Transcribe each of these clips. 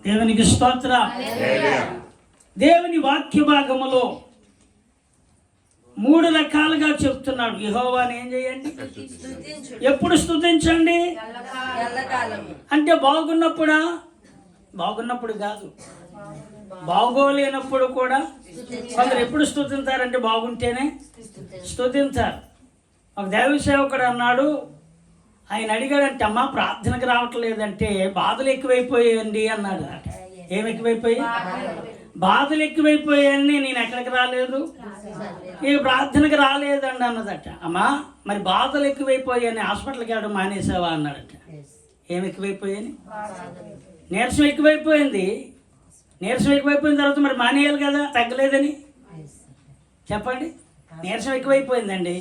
దేవునికి స్తోత్రం. దేవుని వాక్య భాగములో 3 రకాలుగా చెప్తున్నాడు. యెహోవాని ఏం చేయండి? ఎప్పుడు స్తుతించండి అంటే బాగున్నప్పుడా? బాగున్నప్పుడు కాదు, బాగోలేనప్పుడు కూడా. కొందరు ఎప్పుడు స్తుతించారంటే బాగుంటేనే స్తుతించారు. ఒక దైవ సేవకుడు అన్నాడు, ఆయన అడిగాడంటే, అమ్మ ప్రార్థనకు రావట్లేదంటే బాధలు ఎక్కువైపోయాయండి అన్నాడు. ఏమి ఎక్కువైపోయాయి? బాధలు ఎక్కువైపోయాయని నేను ఎక్కడికి రాలేదు, ఇక ప్రార్థనకు రాలేదండి అన్నదట. అమ్మా మరి బాధలు ఎక్కువైపోయాయని హాస్పిటల్కి వెళ్ళడం మానేసావా అన్నాడట. ఏమి ఎక్కువైపోయాయని? నీరసం ఎక్కువైపోయింది. నీరసం ఎక్కువైపోయిన తర్వాత మరి మానేయాలి కదా, తగ్గలేదని చెప్పండి. నీరసం ఎక్కువైపోయిందండి,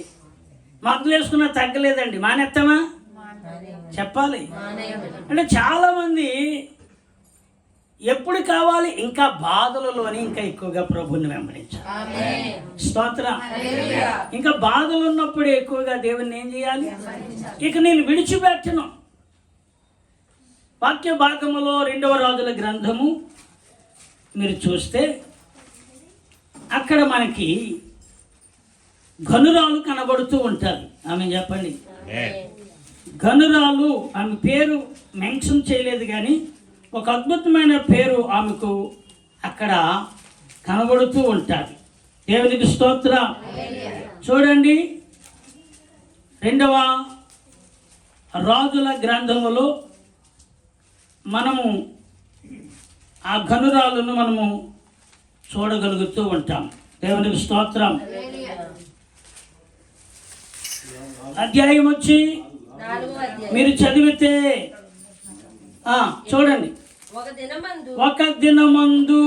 మందులు వేసుకున్నా తగ్గలేదండి, మానేస్తామా? చెప్పాలి. అంటే చాలామంది ఎప్పుడు కావాలి? ఇంకా బాధలలోని ఇంకా ఎక్కువగా ప్రభుని వెంబడించాలి. స్తోత్రం. ఇంకా బాధలు ఉన్నప్పుడు ఎక్కువగా దేవుని ఏం చేయాలి? ఇక నేను విడిచిపెట్టను. వాక్య భాగములో 2వ రాజుల గ్రంథము మీరు చూస్తే అక్కడ మనకి గనురాలు కనబడుతూ ఉంటారు. ఆమె చెప్పండి. గనురాలు, ఆమె పేరు మెన్షన్ చేయలేదు కానీ ఒక అద్భుతమైన పేరు ఆమెకు అక్కడ కనబడుతూ ఉంటుంది. దేవునికి స్తోత్రం. చూడండి 2వ రాజుల గ్రంథములో మనము ఆ గనురాలను మనము చూడగలుగుతూ ఉంటాం. దేవునికి స్తోత్రం. అధ్యాయం వచ్చి మీరు చదివితే చూడండి, ఒక దినమందు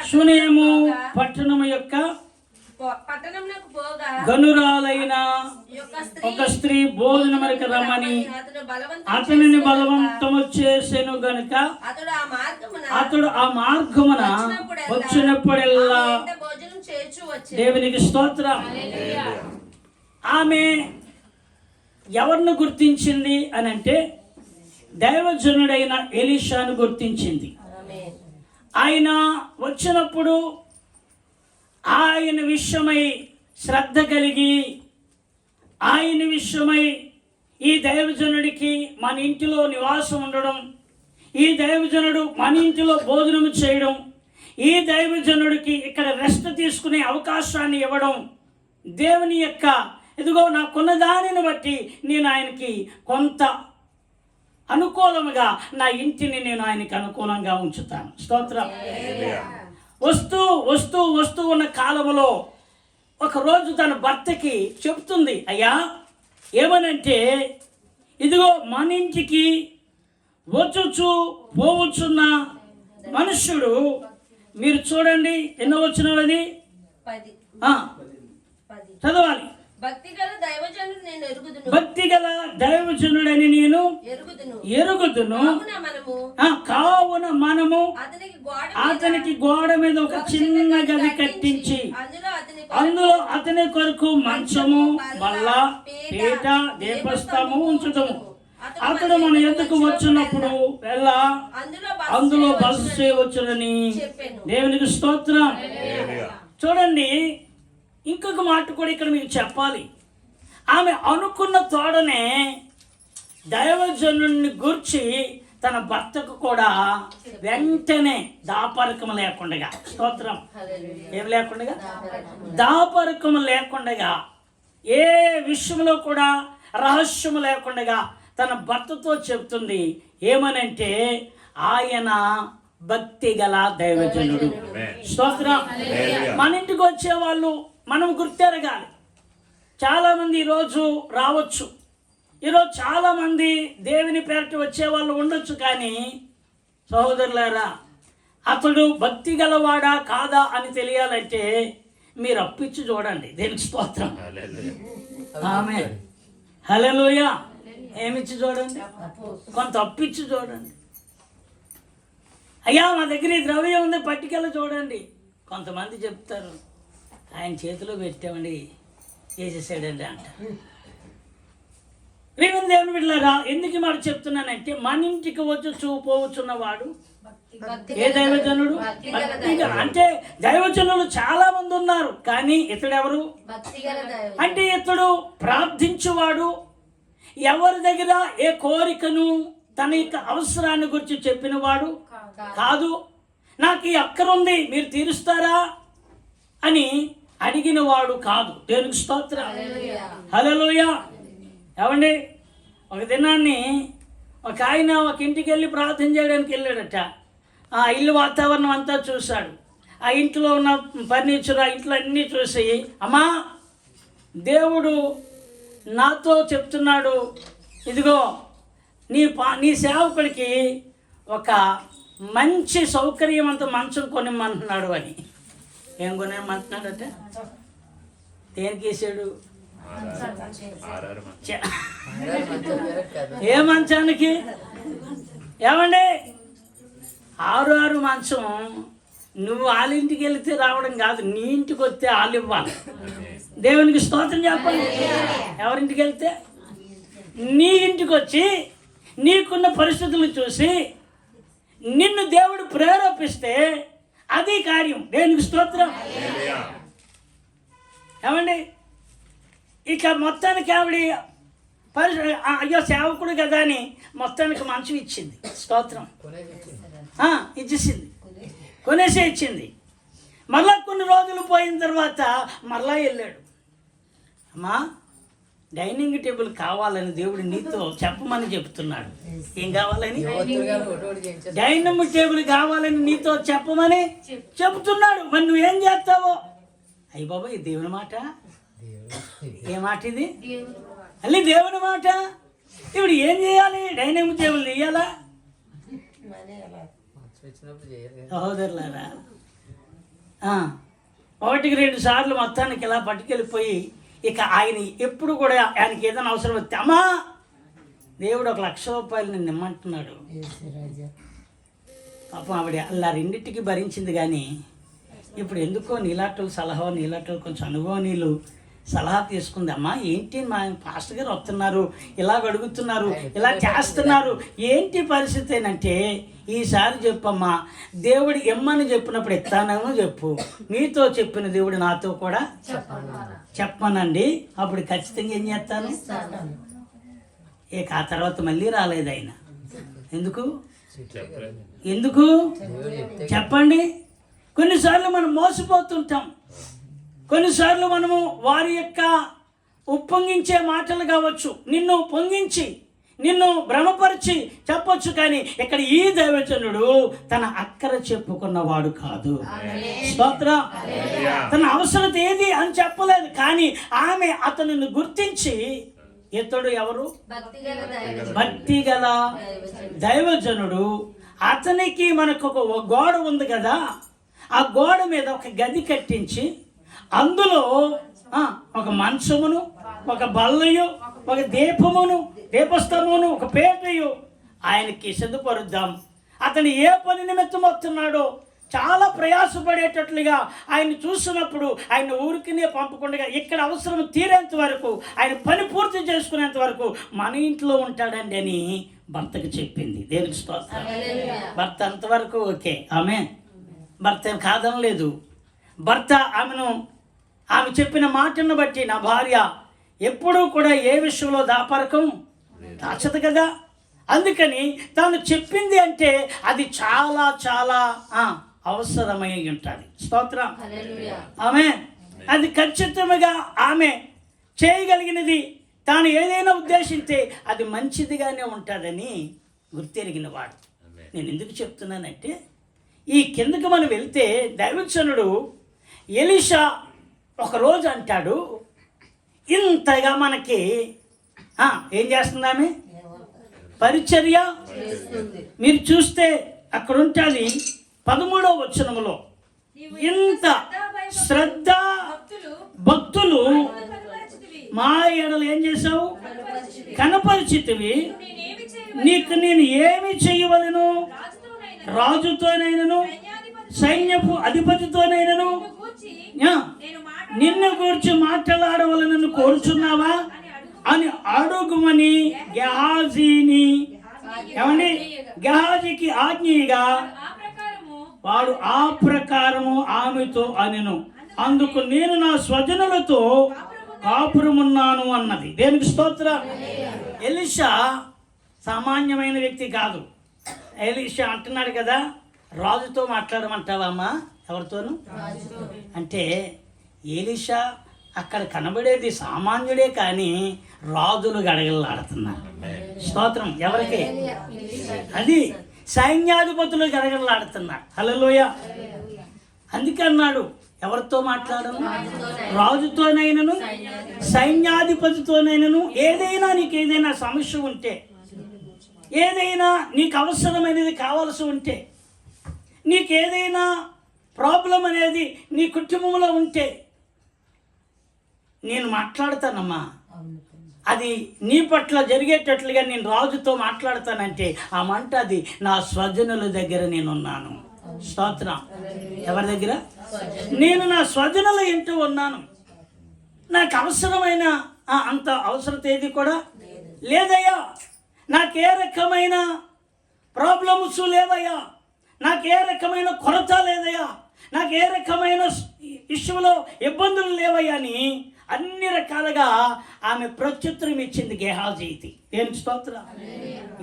షూనేము పట్టణము యొక్క గనురాలైన ఒక స్త్రీ భోజనమునకు రమ్మని అతనిని బలవంతము చేసెను గనుక అతడు ఆ మార్గమున వచ్చినప్పుడెల్లా దేవునికి స్తోత్రం. ఆమె ఎవరిని గుర్తించింది అని అంటే దైవజనుడైన ఎలీషాను గుర్తించింది. ఆయన వచ్చినప్పుడు ఆయన విషయమై శ్రద్ధ కలిగి, ఆయన విషయమై ఈ దైవజనుడికి మన ఇంటిలో నివాసం ఉండడం, ఈ దైవజనుడు మన ఇంటిలో భోజనం చేయడం, ఈ దైవజనుడికి ఇక్కడ రెస్ట్ తీసుకునే అవకాశాన్ని ఇవ్వడం, దేవుని యొక్క ఇదిగో నాకున్న దానిని బట్టి నేను ఆయనకి కొంత అనుకూలంగా నా ఇంటిని నేను ఆయనకి అనుకూలంగా ఉంచుతాను. స్తోత్రం. వస్తూ వస్తూ వస్తూ ఉన్న కాలంలో ఒకరోజు తన భర్తకి చెప్తుంది, అయ్యా ఏమనంటే ఇదిగో మన ఇంటికి వచ్చుచు పోవచ్చున్న మనుష్యుడు, మీరు చూడండి ఎన్నో వచ్చినది చదవాలి. భక్తిగల దైవజనుడని నేను ఎరుగుదును. కావున మనము అతనికి గోడ మీద ఒక చిన్న గది కట్టించి అందులో అతని కొరకు మంచము, బల్ల, పీట, దీపస్తంభము ఉంచుతాము. అతడు మన ఎద్దుకు వచ్చినప్పుడు వెళ్ళా అందులో బస చేయవచ్చునని. దేవునికి స్తోత్రం. చూడండి, ఇంకొక మాట కూడా ఇక్కడ మీకు చెప్పాలి. ఆమె అనుకున్న తోడనే దైవజనుడిని గూర్చి తన భర్తకు కూడా వెంటనే దాపరికం లేకుండా, స్తోత్రం, ఏం లేకుండా, దాపరికం లేకుండా, ఏ విషయంలో కూడా రహస్యము లేకుండా తన భర్తతో చెప్తుంది. ఏమనంటే ఆయన భక్తి గల దైవజనుడు. స్తోత్రం. మన ఇంటికి వచ్చేవాళ్ళు మనం గుర్తెరగాలి. చాలామంది ఈరోజు రావచ్చు, ఈరోజు చాలామంది దేవుని పేరట వచ్చేవాళ్ళు ఉండొచ్చు. కానీ సహోదరులారా, అతడు భక్తి గలవాడా కాదా అని తెలియాలంటే మీరు అప్పిచ్చి చూడండి. దేవునికి స్తోత్రం. ఆమేన్. హల్లెలూయా. ఏమిచ్చి చూడండి? కొంత అప్పిచ్చి చూడండి. అయ్యా మా దగ్గర ఈ ద్రవ్యం ఉంది పట్టుకెళ్ళి చూడండి. కొంతమంది చెప్తారు, ఆయన చేతిలో పెట్టామండి వేసేసాడండి అంట. ప్రియమైన దేవుని బిడ్డలారా, ఎందుకు మాట చెప్తున్నానంటే మన ఇంటికి వచ్చి పోవచ్చున్నవాడు ఏ దైవజనుడు? అంటే దైవజనులు చాలా మంది ఉన్నారు, కానీ ఇతడెవరు అంటే ఇతడు ప్రార్థించువాడు, ఎవరి దగ్గర ఏ కోరికను తన యొక్క అవసరాన్ని గురించి చెప్పినవాడు కాదు. నాకు ఈ అక్కర ఉంది, మీరు తీరుస్తారా అని అడిగిన వాడు కాదు. దేవునికి స్తోత్రం, హల్లెలూయా. ఏమండి, ఒక దినాన్ని ఒక ఆయన ఒక ఇంటికి వెళ్ళి ప్రార్థన చేయడానికి వెళ్ళాడట. ఆ ఇల్లు వాతావరణం అంతా చూశాడు, ఆ ఇంట్లో ఉన్న ఫర్నిచర్, ఆ ఇంట్లో అన్నీ చూసి, అమ్మా దేవుడు నాతో చెప్తున్నాడు, ఇదిగో నీ సేవకుడికి ఒక మంచి సౌకర్యవంత మంచం కొనిమ్మంటున్నాడు అని. ఏం కొనిమ్మంటున్నాడట? దేనికి వేసాడు? ఏ మంచానికి? ఏమండి, 6 మంచం నువ్వు వాళ్ళ ఇంటికి వెళితే రావడం కాదు, నీ ఇంటికి వస్తే వాళ్ళు ఇవ్వాలి. దేవునికి స్తోత్రం చెప్పండి. ఎవరింటికి వెళ్తే? నీ ఇంటికి వచ్చి నీకున్న పరిస్థితులు చూసి నిన్ను దేవుడు ప్రేరేపిస్తే అది కార్యం. దేవునికి స్తోత్రం. ఏమండి, ఇక మొత్తానికి ఆవిడ అయ్యో సేవకుడు కదా అని మొత్తానికి మంచం ఇచ్చింది. స్తోత్రం. ఇచ్చేసింది, కొనేసే ఇచ్చింది. మళ్ళా కొన్ని రోజులు పోయిన తర్వాత మళ్ళా వెళ్ళాడు. అమ్మా, డైనింగ్ టేబుల్ కావాలని దేవుడు నీతో చెప్పమని చెప్తున్నాడు. ఏం కావాలని? డైనింగ్ టేబుల్ కావాలని నీతో చెప్పమని చెప్తున్నాడు. మరి నువ్వేం చేస్తావో? అయ్యి బాబా, ఇది దేవుని మాట. ఏ మాట ఇది? మళ్ళీ దేవుని మాట. ఇప్పుడు ఏం చేయాలి? డైనింగ్ టేబుల్ తీయాలా? సహోదరులారా, 1-2 సార్లు మొత్తానికి ఇలా పట్టుకెళ్ళిపోయి, ఇక ఆయన ఎప్పుడు కూడా ఆయనకి ఏదైనా అవసరం వస్తే, అమ్మా దేవుడు 1,00,000 రూపాయలు నేను ఇమ్మంటున్నాడు. పాపం ఆవిడ అలా రెండింటికి భరించింది. కానీ ఇప్పుడు ఎందుకో నీలాటలు సలహా, నీలాటలు కొంచెం అనుభవనీయులు సలహా తీసుకుంది. అమ్మా ఏంటి, మా పాస్టర్ గారు వస్తున్నారు, ఇలాగ అడుగుతున్నారు, ఇలా చేస్తున్నారు, ఏంటి పరిస్థితి అంటే, ఈసారి చెప్పమ్మా, దేవుడు ఇమ్మని చెప్పినప్పుడు ఇస్తానని చెప్పు, మీతో చెప్పిన దేవుడు నాతో కూడా చెప్పానండి, అప్పుడు ఖచ్చితంగా ఏం చేస్తాను. ఇక ఆ తర్వాత మళ్ళీ రాలేదు ఆయన. ఎందుకు చెప్పండి? కొన్నిసార్లు మనం మోసపోతుంటాం. కొన్నిసార్లు మనము వారి యొక్క ఉప్పొంగించే మాటలు కావచ్చు, నిన్ను పొంగించి నిన్ను భ్రమపరిచి చెప్పొచ్చు. కానీ ఇక్కడ ఈ దైవజనుడు తన అక్కర చెప్పుకున్నవాడు కాదు. స్తోత్రం. తన అవసరత ఏది అని చెప్పలేదు, కానీ ఆమె అతనిని గుర్తించి, ఇతడు ఎవరు? భక్తిగల దైవజనుడు. అతనికి మనకు ఒక గోడ ఉంది కదా, ఆ గోడ మీద ఒక గది కట్టించి అందులో ఒక మంచమును, ఒక బల్లయు, ఒక దీపస్తంభమును, ఒక పేటయు ఆయనకి సిద్ధపరుద్దాం. అతను ఏ పని నిమిత్తం వస్తున్నాడో చాలా ప్రయాసపడేటట్లుగా ఆయన చూసినప్పుడు ఆయన ఊరికినే పంపకుండా ఇక్కడ అవసరం తీరేంత వరకు, ఆయన పని పూర్తి చేసుకునేంత వరకు మన ఇంట్లో ఉంటాడండి అని భర్తకు చెప్పింది. దేవునికి స్తోత్రం. భర్త అంతవరకు ఓకే, భర్త ఏం కాదనలేదు. భర్త ఆమె చెప్పిన మాటను బట్టి, నా భార్య ఎప్పుడూ కూడా ఏ విషయంలో దాపరకం దాచదు కదా, అందుకని తాను చెప్పింది అంటే అది చాలా చాలా అవసరమై ఉంటుంది. స్తోత్రం. అది ఖచ్చితంగా ఆమె చేయగలిగినది, తాను ఏదైనా ఉద్దేశిస్తే అది మంచిదిగానే ఉంటుందని గుర్తెరిగిన వాడు. నేను ఎందుకు చెప్తున్నానంటే, ఈ కిందకి మనం వెళ్తే దైవజనుడు ఎలీషా ఒకరోజు అంటాడు, ఇంతగా మనకి ఏం చేస్తుందామె? పరిచర్య. మీరు చూస్తే అక్కడ ఉంటుంది 13వ వచనములో, ఇంత శ్రద్ధ భక్తులు మా ఎడలు ఏం చేసావు? కనపరిచితివి. నీకు నేను ఏమి చేయవలను? రాజుతోనైనను సైన్యపు అధిపతితోనైనను నిన్ను గురించి మాట్లాడవలనని కోరుచున్నావా అని అడుగుమని గెహాజీని ఏమండి గెహాజీకి ఆజ్ఞగా వాడు ఆ ప్రకారము ఆమెతో అనెను. అందుకు నేను నా స్వజనులతో కాపురమున్నాను అన్నది. దేనికి స్తోత్రం. ఎలీషా సామాన్యమైన వ్యక్తి కాదు. ఎలీషా అంటున్నాడు కదా, రాజుతో మాట్లాడమంటావా అమ్మా? ఎవరితోనూ అంటే ఎలీషా అక్కడ కనబడేది సామాన్యుడే, కానీ రాజులు గడగడలాడుతున్నారు. స్తోత్రం. ఎవరికి? అది సైన్యాధిపతులు గడగడలాడుతున్నారు. హల్లెలూయా. అందుకే అన్నాడు, ఎవరితో మాట్లాడను? రాజుతోనైనను సైన్యాధిపతితోనైనను. ఏదైనా నీకు ఏదైనా సమస్య ఉంటే, ఏదైనా నీకు అవసరమైనది కావాల్సి ఉంటే, నీకేదైనా ప్రాబ్లం అనేది నీ కుటుంబంలో ఉంటే నేను మాట్లాడతానమ్మా. అది నీ పట్ల జరిగేటట్లుగా నేను రాజుతో మాట్లాడతానంటే ఆ మంట అది నా స్వజనుల దగ్గర నేనున్నాను. స్తోత్రం. ఎవరి దగ్గర? నేను నా స్వజనుల ఇంటూ ఉన్నాను. నాకు అవసరమైన అంత అవసరత ఏది కూడా లేదయ్యా. నాకే రకమైన ప్రాబ్లమ్స్ లేవయ్యా. నాకే రకమైన కొరత లేదయ్యా. నాకే రకమైన ఇష్యూలో ఇబ్బందులు లేవయ్యా అని అన్ని రకాలుగా ఆమె ప్రత్యుత్తరం ఇచ్చింది గెహాజీకి. దేనికి స్తోత్రం.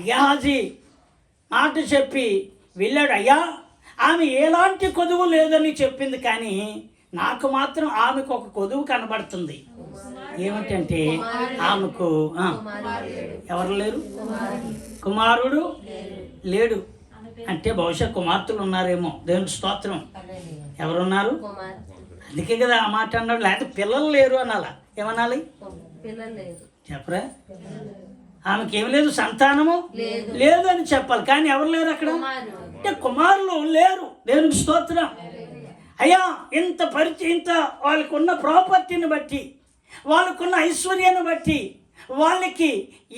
గెహాజీ మాట చెప్పి వెళ్ళాడు. అయ్యా, ఆమె ఎలాంటి కొదువు లేదని చెప్పింది, కానీ నాకు మాత్రం ఆమెకు ఒక కొదువు కనబడుతుంది. ఏమిటంటే ఆమెకు ఎవరు లేరు, కుమారుడు లేడు. అంటే బహుశా కుమార్తెలు ఉన్నారేమో. దేవునికి స్తోత్రం. ఎవరున్నారు? అందుకే కదా ఆ మాట అన్నాడు. లేకపోతే పిల్లలు లేరు అనాలా? ఏమనాలి? చెప్పరా? ఆమెకి ఏమి లేదు, సంతానము లేదు అని చెప్పాలి. కానీ ఎవరు లేరు అక్కడ? అంటే కుమారులు లేరు. దేవునికి స్తోత్రం. అయ్యా, ఇంత వాళ్ళకున్న ప్రాపర్టీని బట్టి, వాళ్ళకున్న ఐశ్వర్యాన్ని బట్టి, వాళ్ళకి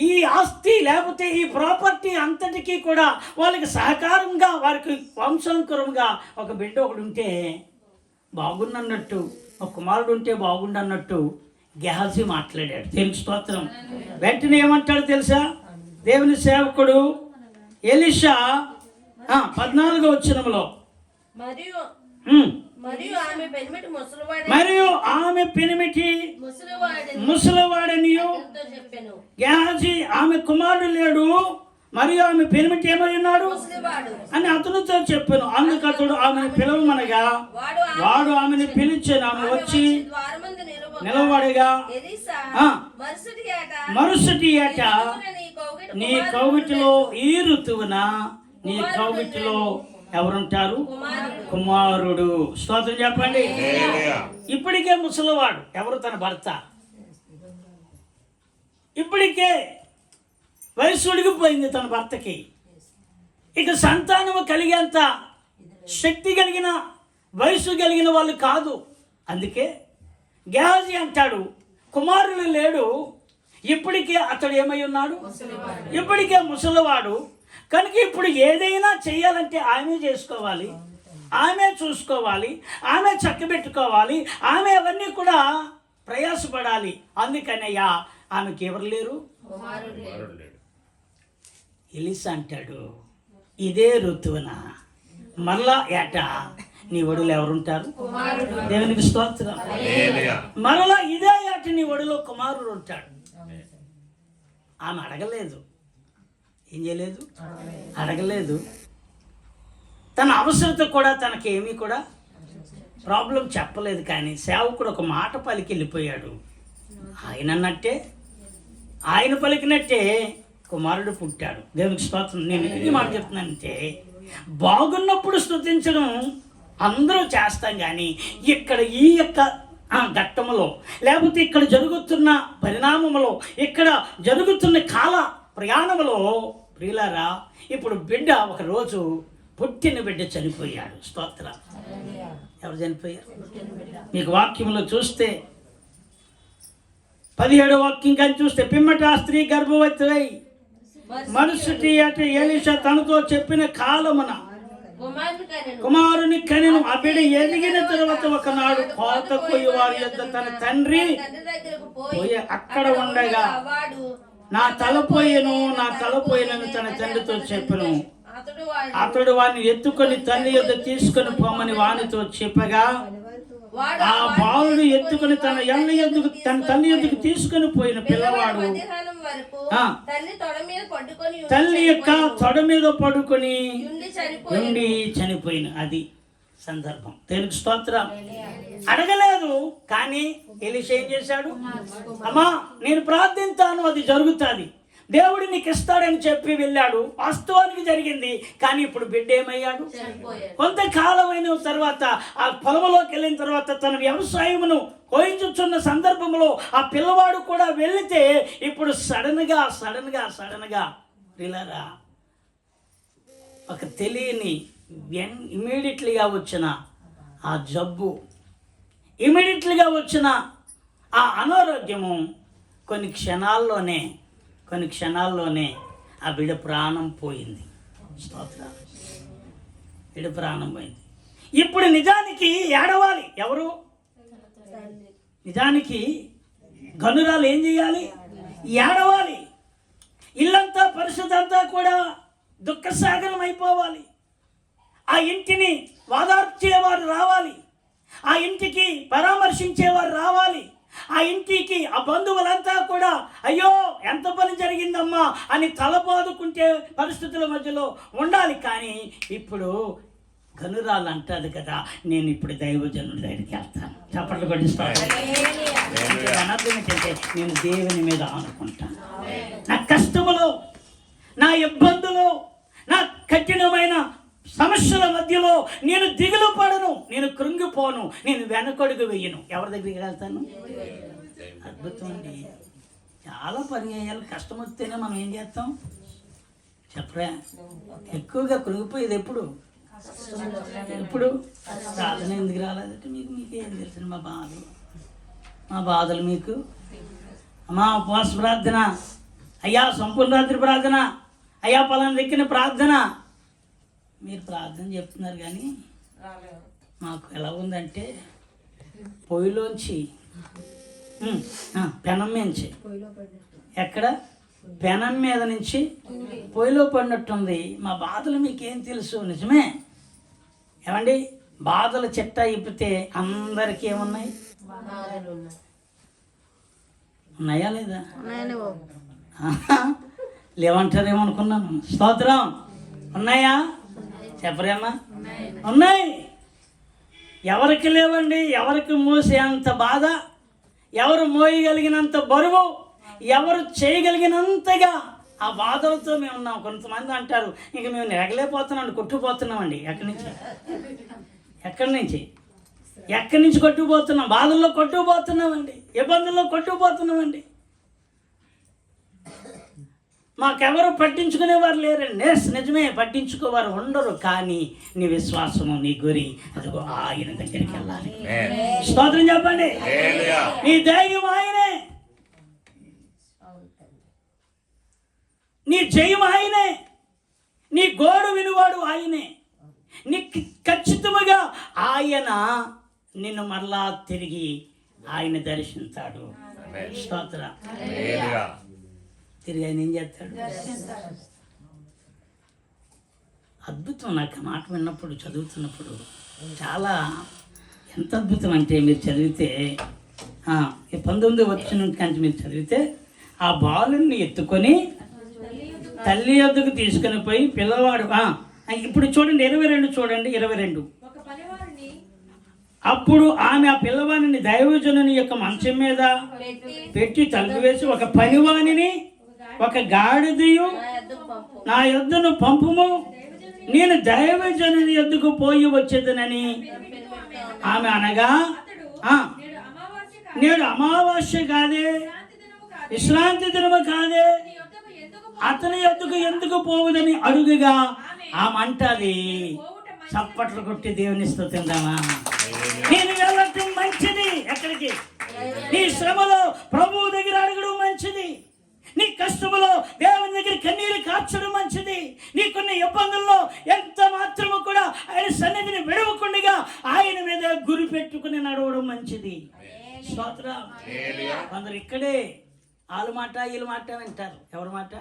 ఈ ఆస్తి లేకపోతే ఈ ప్రాపర్టీ అంతటికీ కూడా వాళ్ళకి సహకారంగా, వారికి వంశాంకురంగా ఒక బిడ్డ ఒకడు ఉంటే బాగుండన్నట్టు, ఒక కుమారుడు ఉంటే బాగుండన్నట్టు గెహాజీ మాట్లాడాడు. దేవుని స్తోత్రం. వెంటనే ఏమంటాడు తెలుసా? దేవుని సేవకుడు ఎలీషా 14వ వచనంలో మరియు ఆమె పెనిమిటి ముసలివాడనియు గెహాజీ ఆమె కుమారుడు లేడు, మరియు ఆమె పెనిమిటి ఏమై ఉన్నాడు అని అతనితో చెప్పాను. అందుకు అతడు ఆమెను పిలవమనగా వాడు ఆమెను పిలిచాను. ఆమె వచ్చి నిలబడగా మరుసటి ఏట నీ కౌగిటిలో ఈ ఋతువున నీ కౌగిటిలో ఎవరుంటారు? కుమారుడు. స్తోత్రం చెప్పండి. ఇప్పటికే ముసలివాడు. ఎవరు? తన భర్త. ఇప్పటికే వయసు ఉడిగిపోయింది తన భర్తకి. ఇక సంతానము కలిగేంత శక్తి కలిగిన వయసు కలిగిన వాళ్ళు కాదు. అందుకే గెహాజీ అంటాడు, కుమారుడు లేడు, ఇప్పటికే అతడు ఏమై ఉన్నాడు? ఇప్పటికే ముసలివాడు. కనుక ఇప్పుడు ఏదైనా చేయాలంటే ఆమె చేసుకోవాలి, ఆమె చూసుకోవాలి, ఆమె చక్కబెట్టుకోవాలి, ఆమె అవన్నీ కూడా ప్రయాసపడాలి. అందుకనయ్యా ఆమెకి ఎవరు లేరు? ఎలీషా అంటాడు, ఇదే ఋతువున మరలా ఏట నీ ఒడిలో ఎవరుంటారు? దేవునికి స్తోత్రం. మరలా ఇదే ఏట నీ ఒడిలో కుమారుడు ఉంటాడు. ఆమె అడగలేదు. ఏం చేయలేదు? అడగలేదు. తన అవసరత కూడా తనకేమీ కూడా ప్రాబ్లం చెప్పలేదు. కానీ సేవకుడు ఒక మాట పలికి వెళ్ళిపోయాడు. ఆయన అన్నట్టే, ఆయన పలికినట్టే కుమారుడు పుట్టాడు. దేవునికి స్తోత్రం. నేను ఈ మాట చెప్తున్నానంటే, బాగున్నప్పుడు స్తుతించడం అందరూ చేస్తాం, కానీ ఇక్కడ ఈ యొక్క ఘట్టములో లేకపోతే ఇక్కడ జరుగుతున్న పరిణామములో, ఇక్కడ జరుగుతున్న కాల ప్రయాణములో ప్రియులారా, ఇప్పుడు బిడ్డ ఒకరోజు పుట్టిన బిడ్డ చనిపోయాడు. స్తోత్ర. ఎవరు చనిపోయారు? మీకు వాక్యంలో చూస్తే 17వ వాక్యం కానీ చూస్తే, పిమ్మట ఆ స్త్రీ గర్భవతి అయి మరుసటి ఏట ఎలీషా తనతో చెప్పిన కాలమున కుమారుని కనెను. ఆ బిడ్డ ఎదిగిన తర్వాత ఒకనాడు కోత కొయ్యి వారి యొద్ద తన తండ్రి పోయి అక్కడ ఉండగా నా తల పోయినని తన తండ్రితో చెప్పెను. అతడు వాడిని ఎత్తుకొని తల్లి యొద్ద తీసుకొని పోమని వానితో చెప్పగా ఆ బాలుడు ఎత్తుకొని తన తల్లి యొద్దకు తీసుకొని పోయిన పిల్లవాడు తల్లి యొక్క తొడ మీద పడుకొని ఉండి చనిపోయిన. అది సందర్భం. దేవునికి స్తోత్రం. అడగలేదు, కానీ ఎలీషా ఏం చేశాడు? అమ్మా నేను ప్రార్థించాను, అది జరుగుతుంది, దేవుడు నీకు ఇస్తాడని చెప్పి వెళ్ళాడు. వాస్తవానికి జరిగింది. కానీ ఇప్పుడు బిడ్డ ఏమయ్యాడు? కొంతకాలం అయిన తర్వాత ఆ పొలంలోకి వెళ్ళిన తర్వాత తన వ్యవసాయమును కోయించుచున్న సందర్భంలో ఆ పిల్లవాడు కూడా వెళితే ఇప్పుడు సడన్ గా పిల్లరా ఒక తెలియని ఇమీడియట్లీగా వచ్చిన ఆ జబ్బు, ఇమీడియట్లీగా వచ్చిన ఆ అనారోగ్యము కొన్ని క్షణాల్లోనే ఆ బిడ్డ ప్రాణం పోయింది. స్తోత్రం. బిడ్డ ప్రాణం పోయింది. ఇప్పుడు నిజానికి ఏడవాలి ఎవరు? నిజానికి గనురాలు ఏం చేయాలి? ఏడవాలి. ఇల్లంతా పరిస్థితి కూడా దుఃఖసాగరం అయిపోవాలి. ఆ ఇంటిని వాదార్చేవారు రావాలి, ఆ ఇంటికి పరామర్శించేవారు రావాలి, ఆ ఇంటికి ఆ బంధువులంతా కూడా అయ్యో ఎంత పని జరిగిందమ్మా అని తలబాదుకుంటే పరిస్థితుల మధ్యలో ఉండాలి. కానీ ఇప్పుడు గనురాలు అంటారు కదా, నేను ఇప్పుడు దైవజనుడి దగ్గరికి వెళ్తాను, చప్పట్లు కొట్టిస్తాను. నేను దేవుని మీద ఆనుకుంటాను. నా కష్టములో, నా ఇబ్బందులో, నా కఠినమైన సమస్యల మధ్యలో నేను దిగులు పడను, నేను కృంగిపోను, నేను వెనకడుగు వెయ్యను. ఎవరి దగ్గరికి వెళ్తాను? అద్భుతం అండి. చాలా పని చేయాలి. కష్టం వస్తేనే మనం ఏం చేస్తాం చెప్పరా? ఎక్కువగా కృంగిపోయేది ఎప్పుడు సాధన ఎందుకు రాలేదంటే మీకేం తెలుసు మా బాధలు మీకు. అమ్మా ఉపవాస ప్రార్థన, అయ్యా సంపూర్ణ రాత్రి ప్రార్థన, అయ్యా పలానా దగ్గర ప్రార్థన, మీరు ప్రార్థన చెప్తున్నారు కానీ మాకు ఎలా ఉందంటే పొయ్యిలోంచి పెనం నుంచి ఎక్కడ పెనం మీద నుంచి పొయ్యిలో పడినట్టుంది. మా బాధలు మీకేం తెలుసు? నిజమే ఏమండి, బాధలు చిట్టా ఇప్పితే అందరికీ ఏమున్నాయి? ఉన్నాయా లేదా? లేవంటారేమనుకున్నాను. స్తోత్రం. ఉన్నాయా? చెప్పరేమ్మా? ఉన్నాయి. ఎవరికి లేవండి? ఎవరికి మోసేంత బాధ, ఎవరు మోయగలిగినంత బరువు, ఎవరు చేయగలిగినంతగా ఆ బాధలతో మేము ఉన్నాం. కొంతమంది అంటారు ఇంక మేము నెగలేకపోతున్నాం, కొట్టుకుపోతున్నామండి. ఎక్కడి నుంచి కొట్టుకుపోతున్నాం? బాధల్లో కొట్టుకుపోతున్నామండి, ఇబ్బందుల్లో కొట్టుకుపోతున్నామండి. మాకెవరు పట్టించుకునేవారు లేరండి. నిజమే, పట్టించుకోవారు ఉండరు. కానీ నీ విశ్వాసము, నీ గురి అదిగో ఆయన దగ్గరికి వెళ్ళాలి. స్తోత్రం చెప్పండి. నీ ధైర్యం ఆయనే, నీ జయం ఆయనే, నీ గోడు వినువాడు ఆయనే. నీ ఖచ్చితంగా ఆయన నిన్ను మరలా తిరిగి ఆయన దర్శిస్తాడు. స్తోత్రం. తిరిగి ఆయన ఏం చేస్తాడు? అద్భుతం. నాకు మాట విన్నప్పుడు, చదువుతున్నప్పుడు చాలా ఎంత అద్భుతం అంటే, మీరు చదివితే 19వ వచనం నుంచి మీరు చదివితే, ఆ బాలుని ఎత్తుకొని తల్లి యొద్దకు తీసుకొని పోయి పిల్లవాడు ఇప్పుడు చూడండి 22 చూడండి 22. అప్పుడు ఆమె ఆ పిల్లవాడిని దైవజనుని యొక్క మంచం మీద పెట్టి తలుపు వేసి, ఒక పనివాణిని ఒక గాడిదయు నా యొద్దను పంపుము, నేను దైవజనుని యొద్దకు పోయి వచ్చేదనని ఆమె అనగా, నేడు అమావాస్య కాదే, విశ్రాంతి దినము కాదే, అతని యొద్దకు ఎందుకు పోవుదని అడుగుగా ఆమె అంటది. చప్పట్లు కొట్టి దేవుని స్తుతిద్దామా. నేను వెళ్ళటం మంచిది. ఎక్కడికి? నీ శ్రమలో ప్రభువు దగ్గర అడగడం మంచిది. నీ కష్టములో దేవుని దగ్గర కన్నీరు కార్చడం మంచిది. నీకున్న ఇబ్బందుల్లో ఎంత మాత్రము కూడా ఆయన సన్నిధిని విడవకుండగా ఆయన మీద గురి పెట్టుకుని నడవడం మంచిది. స్తోత్రం. కొందరు ఇక్కడే వాళ్ళ మాట వీళ్ళ మాట వింటారు. ఎవరి మాట?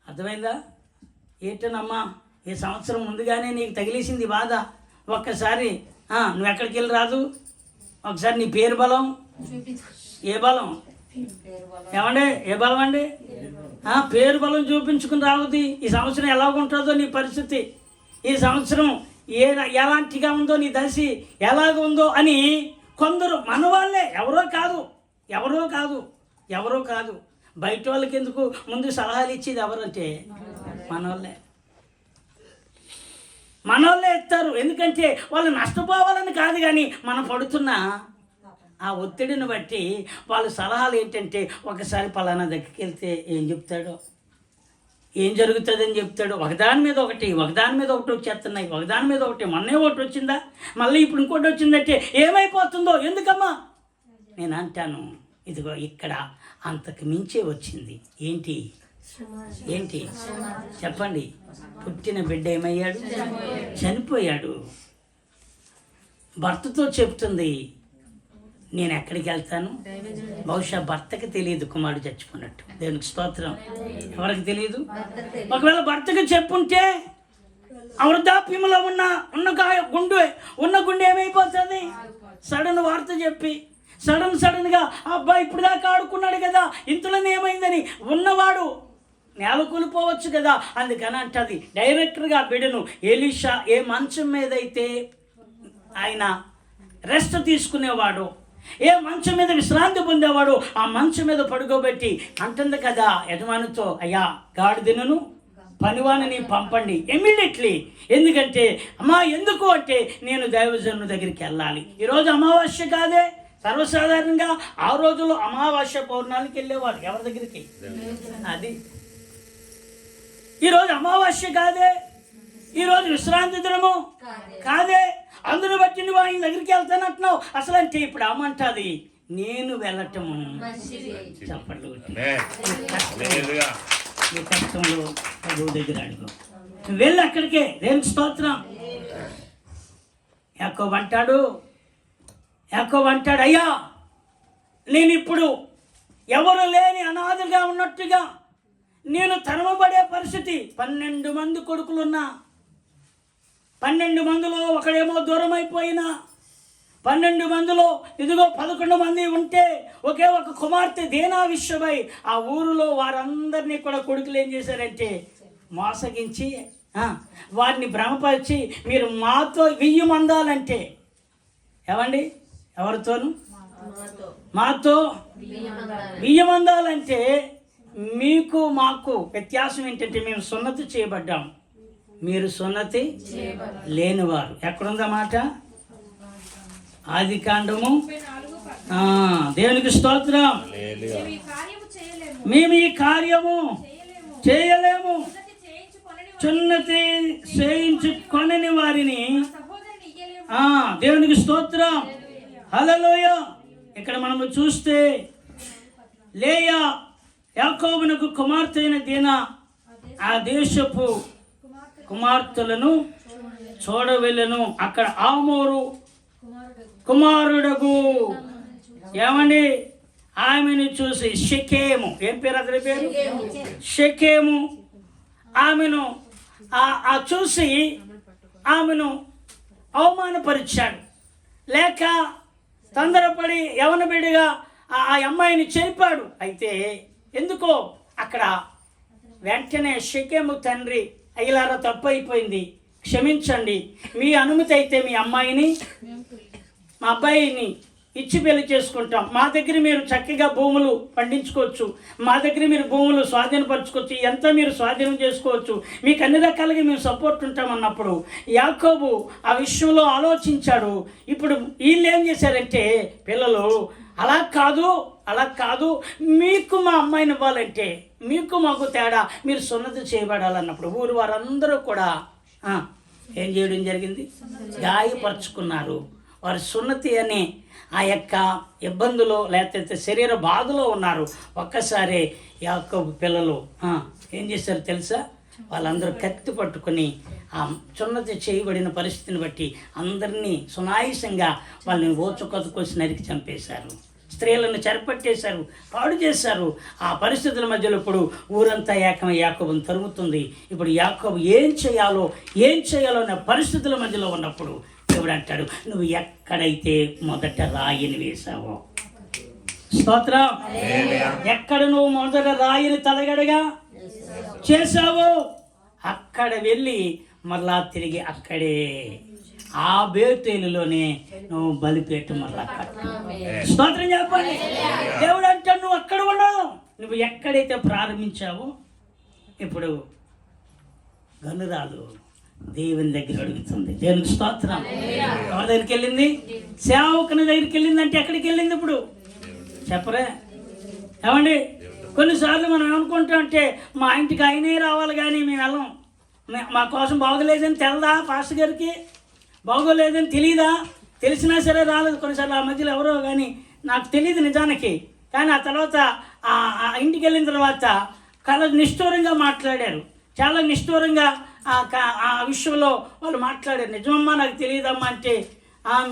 అర్థమైందా? ఏంటనమ్మా, ఈ సంవత్సరం ముందుగానే నీకు తగిలేసింది బాధ. ఒక్కసారి నువ్వు ఎక్కడికి వెళ్ళి రాదు, ఒకసారి నీ పేరు బలం. ఏ బలం? ఏమండి, ఏ బలం అండి? పేరు బలం చూపించుకుని రావద్ది. ఈ సంవత్సరం ఎలాగుంటుందో నీ పరిస్థితి, ఈ సంవత్సరం ఎలాంటిగా ఉందో నీ దశ ఎలాగ ఉందో అని కొందరు మన వాళ్ళే, ఎవరో కాదు బయట వాళ్ళకి ఎందుకు ముందు సలహాలు ఇచ్చేది ఎవరంటే మనోళ్ళే ఇస్తారు. ఎందుకంటే వాళ్ళు నష్టపోవాలని కాదు, కానీ మనం పడుతున్న ఆ ఒత్తిడిని బట్టి వాళ్ళ సలహాలు ఏంటంటే ఒకసారి పలానా దగ్గరికి వెళ్తే ఏం చెప్తాడో, ఏం జరుగుతుందని చెప్తాడు. ఒకదాని మీద ఒకటి వచ్చేస్తున్నాయి, ఒకదాని మీద ఒకటి. మొన్నే ఒకటి వచ్చిందా, మళ్ళీ ఇప్పుడు ఇంకోటి వచ్చిందంటే ఏమైపోతుందో. ఎందుకమ్మా నేను అంటాను, ఇదిగో ఇక్కడ అంతకు మించే వచ్చింది. ఏంటి చెప్పండి? పుట్టిన బిడ్డ ఏమయ్యాడు? చనిపోయాడు. భర్తతో చెప్తుంది, నేను ఎక్కడికి వెళ్తాను? బహుశా భర్తకి తెలియదు కుమారుడు చచ్చిపోయినట్టు. దేవునికి స్తోత్రం. ఎవరికి తెలియదు? ఒకవేళ భర్తకి చెప్పుంటే ఆ వృద్ధాప్యంలో ఉన్న గుండె ఏమైపోతుంది? సడన్ వార్త చెప్పి సడన్గా అబ్బాయి ఇప్పుడు దాకా ఆడుకున్నాడు కదా, ఇంతలోనే ఏమైందని ఉన్నవాడు నేల కూలిపోవచ్చు కదా. అందుకని అంటది డైరెక్టర్గా బిడ్డను. ఎలీషా ఏ మంచం మీద అయితే ఆయన రెస్ట్ తీసుకునేవాడు, ఏ మంచం మీద విశ్రాంతి పొందేవాడు, ఆ మంచం మీద పడుకోబెట్టి అంటుంది కదా యజమానితో, అయ్యా గాడిదను పనివాణిని పంపండి ఇమ్మీడియట్లీ. ఎందుకంటే అమ్మా ఎందుకు అంటే నేను దైవజనుని దగ్గరికి వెళ్ళాలి. ఈరోజు అమావాస్య కాదే, సర్వసాధారణంగా ఆ రోజుల్లో అమావాస్య పౌర్ణానికి వెళ్ళేవారు. ఎవరి దగ్గరికి? అది ఈరోజు అమావాస్య కాదే, ఈరోజు విశ్రాంతి దినము కాదే. అందును బట్టి నువ్వు ఆయన దగ్గరికి వెళ్తానంటున్నావు. అసలు అంటే ఇప్పుడు అమ్మంటుంది నేను వెళ్ళటము. చెప్పండి, ఈ కష్టంలో ప్రభువు దగ్గర అడుగు, వెళ్ళి అక్కడికే. దేవునికి స్తోత్రం. యాకోబు అంటాడు, అయ్యా నేను ఇప్పుడు ఎవరు లేని అనాథగా ఉన్నట్టుగా నేను తరమబడే పరిస్థితి. 12 మంది కొడుకులున్నా, 12 మందిలో ఒకడేమో దూరం అయిపోయినా, 12 మందిలో ఇదిగో 11 మంది ఉంటే ఒకే ఒక కుమార్తె దేనా విషయమై ఆ ఊరిలో వారందరినీ కూడా కొడుకులు ఏం చేశారంటే మోసగించి వారిని భ్రమపరిచి మీరు మాతో 1000 మందాలంటే ఏమండి ఎవరితోను మాతో 1000 మందాలంటే మీకు మాకు వ్యత్యాసం ఏంటంటే మేము సున్నతి చేయబడ్డాం, మీరు సున్నతి లేనివారు. ఎక్కడుందన్నమాట? ఆదికాండము. దేవునికి స్తోత్రం. మేము ఈ కార్యము చేయలేము, సున్నతి చేయించుకొనని వారిని. దేవునికి స్తోత్రం. హల్లెలూయ. ఇక్కడ మనము చూస్తే లేయా యాకోబునకు కుమార్తె అయిన దీనా ఆ దేశపు కుమార్తెలను చూడవెళ్ళను. అక్కడ ఆమోరు కుమారుడగు ఏమండి ఆమెను చూసి షెకెము, ఏం పేరు అతని పేరు? షెకెము ఆమెను చూసి ఆమెను అవమానపరిచాడు. లేక తొందరపడి యవన బిడ్డగా ఆ అమ్మాయిని చెరిపాడు. అయితే ఎందుకో అక్కడ వెంటనే షెకెము తండ్రి, అయ్యలారా తప్పు అయిపోయింది, క్షమించండి, మీ అనుమతి అయితే మీ అమ్మాయిని మా అబ్బాయిని ఇచ్చి పెళ్లి చేసుకుంటాం, మా దగ్గర మీరు చక్కగా భూములు పండించుకోవచ్చు, మా దగ్గర మీరు భూములు స్వాధీనపరచుకోవచ్చు, ఎంత మీరు స్వాధీనం చేసుకోవచ్చు, మీకు అన్ని రకాలుగా మేము సపోర్ట్ ఉంటామన్నప్పుడు యాకోబు ఆ విషయంలో ఆలోచించాడు. ఇప్పుడు వీళ్ళు ఏం చేశారంటే పిల్లలు అలా కాదు, మీకు మా అమ్మాయిని ఇవ్వాలంటే మీకు మాకు తేడా, మీరు సున్నతి చేయబడాలన్నప్పుడు ఊరు వారందరూ కూడా ఏం చేయడం జరిగింది? గాయపరుచుకున్నారు. వారు సున్నతి అనే ఆ యొక్క ఇబ్బందులో లేకపోతే శరీర బాధలో ఉన్నారు. ఒక్కసారి యాకోబు పిల్లలు ఏం చేశారు తెలుసా? వాళ్ళందరూ కత్తి పట్టుకుని ఆ చున్నతి చేయబడిన పరిస్థితిని బట్టి అందరినీ సునాయాసంగా వాళ్ళని ఓచుకొచ్చి నరికి చంపేశారు. స్త్రీలను చెరపట్టేశారు, పాడు చేశారు. ఆ పరిస్థితుల మధ్యలో ఇప్పుడు ఊరంతా ఏకమై యాకోబును తరుముతుంది. ఇప్పుడు యాకోబు ఏం చేయాలో అనే పరిస్థితుల మధ్యలో ఉన్నప్పుడు దేవుడు అంటాడు, నువ్వు ఎక్కడైతే మొదట రాయిని వేశావో, స్తోత్రం, ఎక్కడ నువ్వు మొదట రాయిని తలగడగా చేశావో అక్కడ వెళ్ళి మరలా తిరిగి అక్కడే ఆ బేతేలులోనే నువ్వు బలిపేటు మరలా కట్టు. స్తోత్రం చెప్పండి. దేవుడు అంటాడు నువ్వు అక్కడ ఉండవు. నువ్వు ఎక్కడైతే ప్రారంభించావో ఇప్పుడు గనురాలు దేవుని దగ్గర అడుగుతుంది. దేవునికి స్తోత్రం. ఎవరి దగ్గరికి వెళ్ళింది? సేవకుని దగ్గరికి వెళ్ళిందంటే ఎక్కడికి వెళ్ళింది ఇప్పుడు చెప్పరే? ఏమండి, కొన్నిసార్లు మనం ఏమనుకుంటాం అంటే మా ఇంటికి ఆయనే రావాలి కానీ మేము వెళ్ళం. మా కోసం బాగోలేదని తెలదా? పాస్టర్ గారికి బాగోలేదని తెలియదా? తెలిసినా సరే రాలేదు. కొన్నిసార్లు ఆ మధ్యలో ఎవరో కానీ నాకు తెలియదు నిజానికి. కానీ ఆ తర్వాత ఆ ఇంటికి వెళ్ళిన తర్వాత చాలా నిష్ఠూరంగా మాట్లాడారు. చాలా నిష్ఠూరంగా ఆ విషయంలో వాళ్ళు మాట్లాడారు. నిజమమ్మా నాకు తెలియదమ్మా అంటే,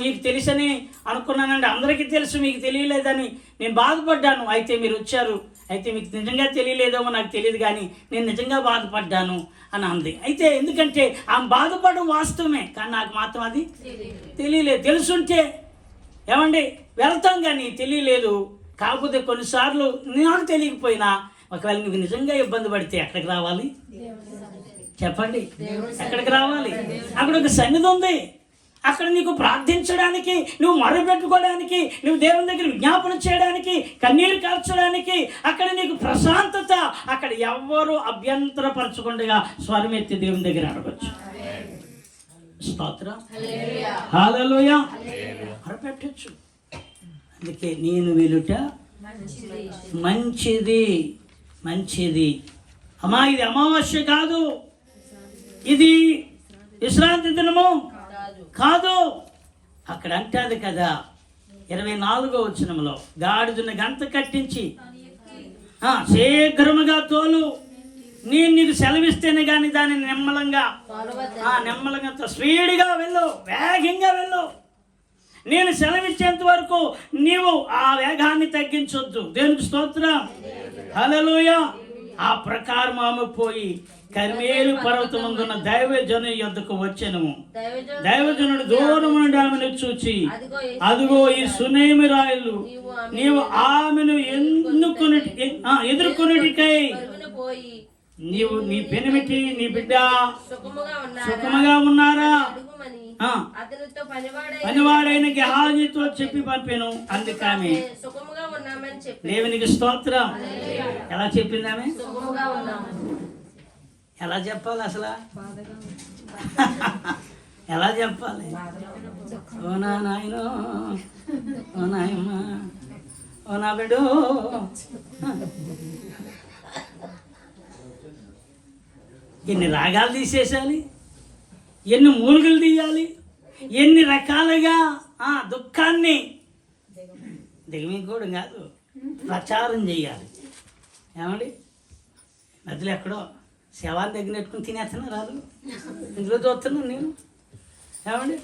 మీకు తెలుసని అనుకున్నానండి, అందరికీ తెలుసు మీకు తెలియలేదని నేను బాధపడ్డాను. అయితే మీరు వచ్చారు, అయితే మీకు నిజంగా తెలియలేదేమో నాకు తెలియదు కానీ నేను నిజంగా బాధపడ్డాను అని అంది. అయితే ఎందుకంటే ఆమె బాధపడడం వాస్తవమే, కానీ నాకు మాత్రం అది తెలియలేదు. తెలుసుంటే ఏమండి వెళ్తాం కానీ తెలియలేదు. కాకపోతే కొన్నిసార్లు నాకు తెలియకపోయినా ఒకవేళ నీకు నిజంగా ఇబ్బంది పడితే ఎక్కడికి రావాలి చెప్పండి? ఎక్కడికి రావాలి? అక్కడ ఒక సన్నిధి ఉంది. అక్కడ నీకు ప్రార్థించడానికి, నువ్వు మొరపెట్టుకోవడానికి, నువ్వు దేవుని దగ్గర విజ్ఞాపన చేయడానికి, కన్నీరు కార్చడానికి, అక్కడ నీకు ప్రశాంతత. అక్కడ ఎవ్వరూ అభ్యంతరపరచకుండా స్వరమెత్తి దేవుని దగ్గర అడగచ్చు. స్తోత్రం, హల్లెలూయా, మొరపెట్టచ్చు. అందుకే నేను వెలుట మంచిది. అమ్మా, ఇది అమావాస్య కాదు, ఇది విశ్రాంతి దినము కాదు. అక్కడ అంటాది కదా 24వ వచనంలో, గాడిదను గంత కట్టించి శీఘ్రముగా తోలు, నేను నీకు సెలవిస్తేనే కానీ దాన్ని నెమ్మలంగా స్పీడ్గా వెళ్ళు, వేగంగా వెళ్ళు. నేను సెలవిచ్చేంత వరకు నీవు ఆ వేగాన్ని తగ్గించొద్దు. దేవునికి స్తోత్రం, హల్లెలూయా. ఆ ప్రకారం ఆమె పోయి కర్మేలు పర్వతముందున్న దైవజను యొద్దకు వచ్చెను. దైవజనుడు దూరం నుండి ఆమెను చూచి, అదిగో ఈ సునేమి రాయలు నీవు ఆమెను ఎదుర్కొనుటికై నీవు నీ పెనిమిటి నీ బిడ్డ సుఖముగా ఉన్నారా? పనివాడైన గెహాజీతో చెప్పి పంపాను. అందుకామె దేవునికి స్తోత్రం. ఎలా చెప్పింది ఆమె? ఎలా చెప్పాలి అసలు? ఎలా చెప్పాలి? ఓ నా నాయనో, ఓ నాయమ్మ, ఓ నా బిడ్డో. ఎన్ని రాగాలు తీసేసాలి, ఎన్ని మూలుగులు తీయాలి, ఎన్ని రకాలుగా దుఃఖాన్ని దిగమింకోవడం కాదు, ప్రచారం చేయాలి. ఏమండి, మధ్యలో ఎక్కడో శవాన్ని దగ్గర పెట్టుకుని తినేస్తున్నారు రాదు, ఇందులో చూస్తున్నాను నేను. ఏమండి,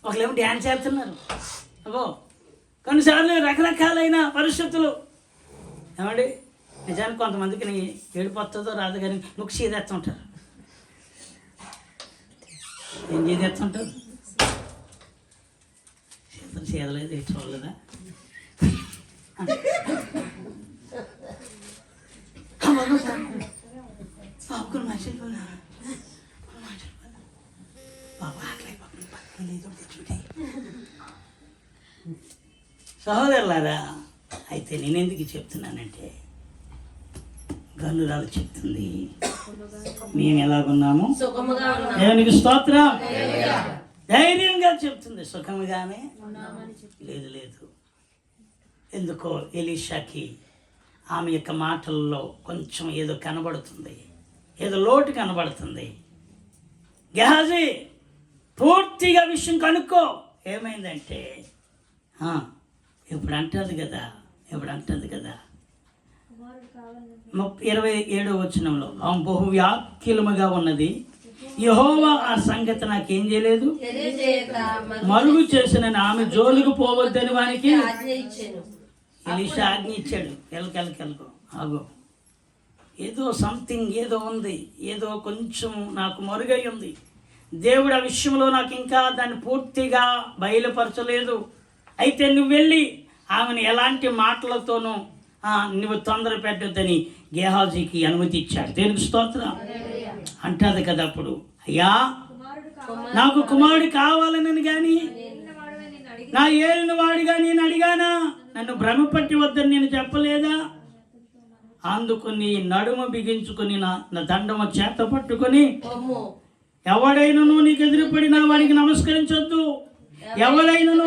ఒకళ్ళేమో డ్యాన్స్ చేస్తున్నారు. అబ్బో, కొన్నిసార్లు రకరకాలైన పరిస్థితులు. ఏమండి, నిజానికి కొంతమందికి ఏడుపు వస్తుందో రాదు కానీ ముక్కు చీదేస్తుంటారు. ఏం చీదేస్తుంటారు? చీదలేదు, చూడలేదా? సహోదరులారా, అయితే నేనెందుకు చెప్తున్నానంటే, గనురాలు చెప్తుంది మేము ఎలాగున్నాము, దేవునికి స్తోత్రం. ధైర్యంగా చెప్తుంది, సుఖముగానే లేదు. ఎందుకో ఎలీషాకి ఆమె యొక్క మాటల్లో కొంచెం ఏదో కనబడుతుంది, ఏదో లోటు కనబడుతుంది. గెహాజీ, పూర్తిగా విషయం కనుక్కో. ఏమైందంటే ఇప్పుడు అంటుంది కదా 27వ వచనంలో బహు వ్యాఖ్యలముగా ఉన్నది, యెహోవా ఆ సంగతి నాకేం చేయలేదు, మరుగు చేసిన ఆమె జోలికి పోవద్దని వానికి ఎలీషా ఆజ్ఞ ఇచ్చాడు. ఎలకెలకెలకు ఆగో, ఏదో సంథింగ్ ఏదో ఉంది, ఏదో కొంచెం నాకు మరుగై ఉంది. దేవుడు ఆ విషయంలో నాకు ఇంకా దాన్ని పూర్తిగా బయలుపరచలేదు. అయితే నువ్వు వెళ్ళి ఆమెను ఎలాంటి మాటలతోనూ నువ్వు తొందర పెట్టొద్దని గేహాజీకి అనుమతి ఇచ్చాడు. దేవునికి స్తోత్రం. అంటాది కదా అప్పుడు, అయ్యా నాకు కుమారుడు కావాలని కానీ నా ఏలిన వాడిగా నేను అడిగానా? నన్ను భ్రమ పట్టి వద్దని నేను చెప్పలేదా? అందుకుని నడుము బిగించుకుని నా దండము చేత పట్టుకొని, ఎవడైనను నీకు ఎదురుపడినా వాడికి నమస్కరించొద్దు, ఎవడైనను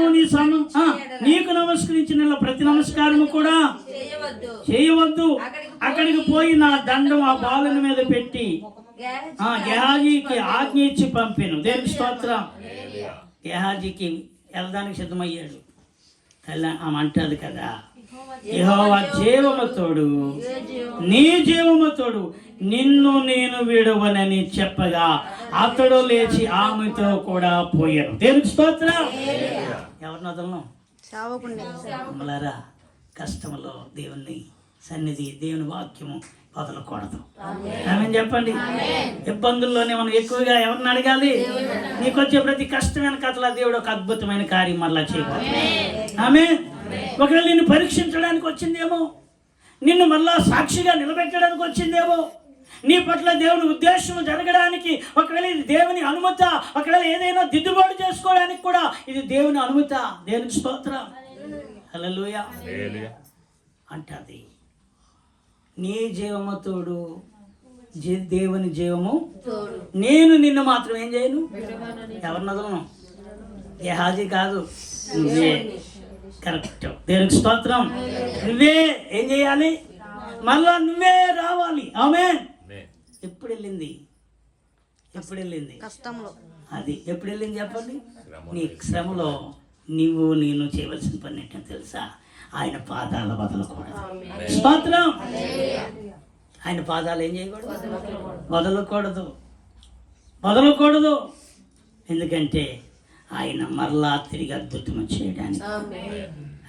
నీకు నమస్కరించిన ప్రతి నమస్కారము కూడా చేయవద్దు. అక్కడికి పోయి నా దండం ఆ బాలుని మీద పెట్టి గేహాజీకి ఆజ్ఞ ఇచ్చి పంపాను. దేవుని స్తోత్రం. గేహాజీకి వెళ్ళడానికి సిద్ధమయ్యాడు. ఆమె అంటాది కదా, యెహోవా జీవము తోడు, నీ జీవము తోడు, నిన్ను నేను విడవనని చెప్పగా అతడు లేచి ఆమెతో కూడా పోయాడు. దేవునికి స్తోత్రం. ఎవరిని వదలను? అమ్మలారా, కష్టంలో దేవుని సన్నిధి, దేవుని వాక్యము వదలకూడదు. ఆమె చెప్పండి. ఇబ్బందుల్లోనే మనం ఎక్కువగా ఎవరిని అడగాలి? నీకు వచ్చే ప్రతి కష్టమైన కథల దేవుడు ఒక అద్భుతమైన కార్యం మరలా చేయకూడదు. ఆమె ఒకవేళ నిన్ను పరీక్షించడానికి వచ్చిందేమో, నిన్ను మళ్ళా సాక్షిగా నిలబెట్టడానికి వచ్చిందేమో, నీ పట్ల దేవుని ఉద్దేశం జరగడానికి, ఒకవేళ ఇది దేవుని అనుమత, ఒకవేళ ఏదైనా దిద్దుబాటు చేసుకోవడానికి కూడా ఇది దేవుని అనుమత. దేవునికి స్తోత్రం. హల్లెలూయా అంటది. నీ జీవము తోడు, దేవుని జీవము నేను నిన్ను మాత్రం ఏం చేయను, ఎవరిని వదలను. గేహాజీ కాదు, నువ్వే. కరెక్ట్. దేవునికి స్తోత్రం. నువ్వే ఏం చేయాలి? మళ్ళా నువ్వే రావాలి. ఆమేన్. ఎప్పుడు వెళ్ళింది? ఎప్పుడు వెళ్ళింది? కష్టంలో. అది ఎప్పుడు వెళ్ళింది చెప్పండి? నీ శ్రమలో నీవు నేను చేయవలసిన పని ఏంటో తెలుసా? ఆయన పాదాలు వదలకూడదు. స్తోత్రం. ఆయన పాదాలు ఏం చేయకూడదు? వదలకూడదు. వదలకూడదు. ఎందుకంటే ఆయన మరలా తిరిగి అద్భుతం చేయడానికి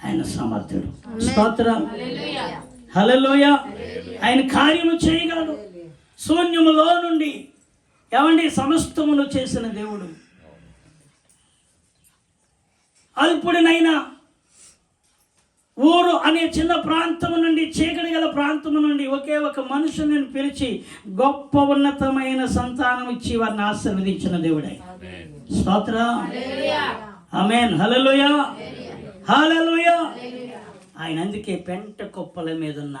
ఆయన సమర్థుడు. స్తోత్రం. హల్లెలూయా. ఆయన కార్యము చేయగలడు. శూన్యములో నుండి ఏమండి సమస్తమును చేసిన దేవుడు. అల్పుడినైనా ఊరు అనే చిన్న ప్రాంతము నుండి, చీకటి గల ప్రాంతము నుండి ఒకే ఒక మనుషుని పిలిచి గొప్ప ఉన్నతమైన సంతానం ఇచ్చి వారిని ఆశీర్వదించిన దేవుడే. స్తోత్రం. ఆమేన్. హల్లెలూయా. హల్లెలూయా. ఆయన అందుకే పెంట కుప్పల మీద ఉన్న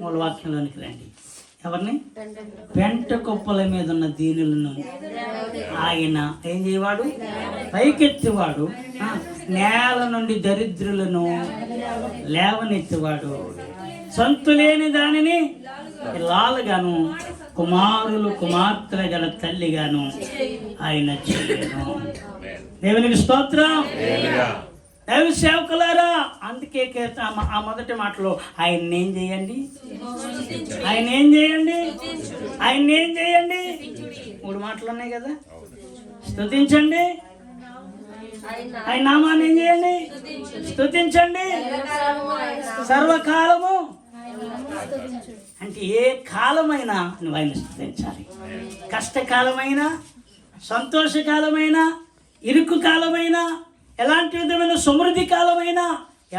మూలవాక్యంలోనికి రండి. ఎవరిని? పెంట కుప్పల మీద ఉన్న దీనులను ఆయన ఏం చేయవాడు? పైకెత్తివాడు. నేల నుండి దరిద్రులను లేవనెత్తివాడు. సొంతులేని దానిని లాలుగాను, కుమారులు కుమార్తెల గల తల్లిగాను ఆయన చేయను. దేవునికి స్తోత్రం. దైవ సేవకులారా, అందుకే ఆ మొదటి మాటలో ఆయన ఏం చేయండి? ఆయన ఏం చేయండి? ఆయన ఏం చేయండి? 3 మాటలు ఉన్నాయి కదా. స్తుతించండి. ఆయన నామాన్ని ఏం చేయండి? స్తుతించండి. సర్వకాలము అంటే ఏ కాలమైనా నువ్వు ఆయన స్తుతించాలి. కష్టకాలమైనా, సంతోషకాలమైనా, ఇరుకు కాలమైనా, ఎలాంటి విధమైన సమృద్ధి కాలమైనా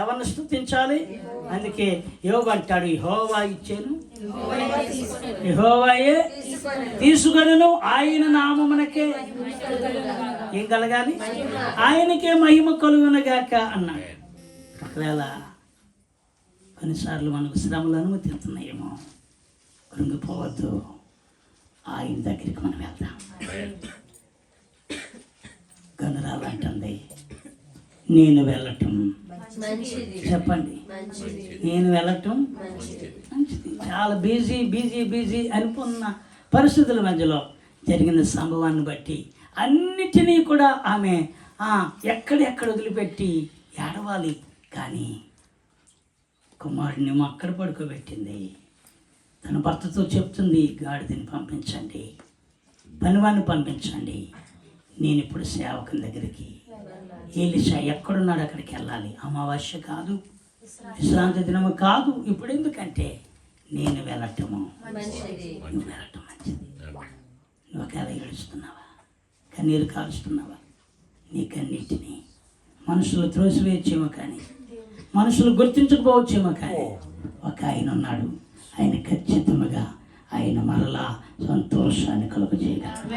ఎవరిని స్తుతించాలి? అందుకే యోబు అంటాడు, యెహోవా ఇచ్చాను, యెహోవాయే తీసుకొనెను, ఆయన నామమునకే ఏం కలగాలి? ఆయనకే మహిమ కలుగునగాక అన్నాడు. ఒకవేళ కొన్నిసార్లు మనకు శ్రమలు అనుమతిస్తున్నాయేమో, కృంగిపోవద్దు. ఆయన దగ్గరికి మనం వెళ్దాం. గనురాలు అంటుంది, నేను వెళ్ళటం చెప్పండి, నేను వెళ్ళటం మంచిది. చాలా బిజీ బిజీ బిజీ అనుకున్న పరిస్థితుల మధ్యలో జరిగిన సంభవాన్ని బట్టి అన్నిటినీ కూడా ఆమె ఎక్కడెక్కడ వదిలిపెట్టి ఏడవాలి. కానీ కుమారుడిని అక్కడ పడుకోబెట్టింది. తన భర్తతో చెప్తుంది, గాడిదని పంపించండి, పనివాడిని పంపించండి, నేను ఇప్పుడు సేవకుని దగ్గరికి. ఎలీషా ఎక్కడున్నాడు అక్కడికి వెళ్ళాలి. అమావాస్య కాదు, విశ్రాంతి దినము కాదు, ఇప్పుడు ఎందుకంటే నేను వెళ్ళటము, నువ్వు వెళ్ళటం మంచిది. నువ్వు ఒకవేళ ఏడుస్తున్నావా, కన్నీరు కాలుస్తున్నావా, నీ కన్నీటిని మనుషులు త్రోసివేయచ్చేమో కానీ, మనుషులు గుర్తించకపోవచ్చేమో కానీ, ఒక ఆయన ఉన్నాడు, ఆయన ఖచ్చితంగా ఆయన మరలా సంతోషాన్ని కలుగజేయగలడు.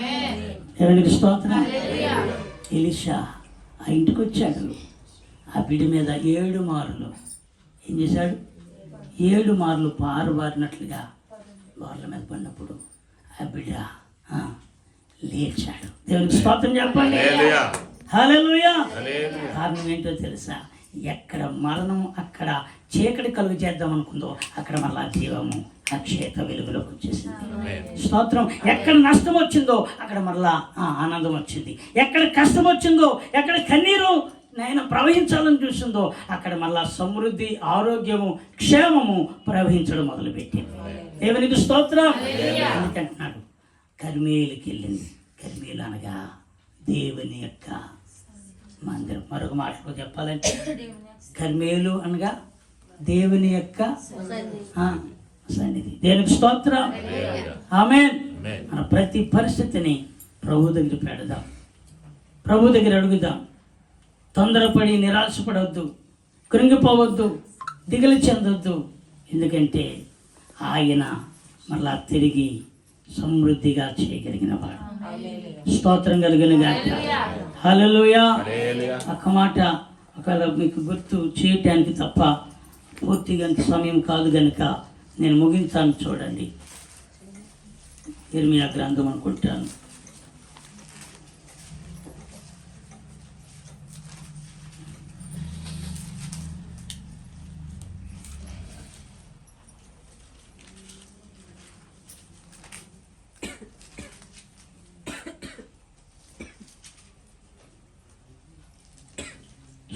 దేవునికి స్తోత్రం. ఎలీషా ఆ ఇంటికి వచ్చాడు. ఆ బిడ్డ మీద 7 మార్లు ఏం చేశాడు? 7 మార్లు పారుబారినట్లుగా వాళ్ళ మీద పడినప్పుడు ఆ బిడ్డ లేచాడు. దేవునికి స్తోత్రం చెప్పండి. హల్లెలూయా. కారణం ఏంటో తెలుసా? ఎక్కడ మరణం అక్కడ చీకటి కలుగు చేద్దాం అనుకుందో అక్కడ మళ్ళా జీవము అక్షేత వెలుగులోకి వచ్చేసింది. స్తోత్రం. ఎక్కడ నష్టం వచ్చిందో అక్కడ మళ్ళా ఆనందం వచ్చింది. ఎక్కడ కష్టం వచ్చిందో, ఎక్కడ కన్నీరు నేను ప్రవహించాలని చూసిందో అక్కడ మళ్ళా సమృద్ధి, ఆరోగ్యము, క్షేమము ప్రవహించడం మొదలుపెట్టింది. దేవునికి స్తోత్రం. ఎందుకంటున్నాడు? కర్మేలుకి వెళ్ళింది. కర్మేలు అనగా దేవుని యొక్క మందిరం. మరొక మాటలో చెప్పాలంటే కర్మేలు అనగా దేవుని యొక్క సన్నిధి. దేవునికి స్తోత్రం. ఆమేన్. మన ప్రతి పరిస్థితిని ప్రభు దగ్గర పెడదాం, ప్రభు దగ్గర అడుగుదాం. తొందరపడి నిరాశపడవద్దు, కృంగిపోవద్దు, దిగులు చెందొద్దు. ఎందుకంటే ఆయన మళ్ళా తిరిగి సమృద్ధిగా చేయగలిగిన వాడు. స్తోత్రం కలిగిన గాక. హల్లెలూయా. ఒక్క మాట ఒకవేళ మీకు గుర్తు చేయటానికి తప్ప పూర్తిగా సమయం కాదు కనుక నేను ముగించాను. చూడండి, ఇర్మియా గ్రంథం అనుకుంటాను.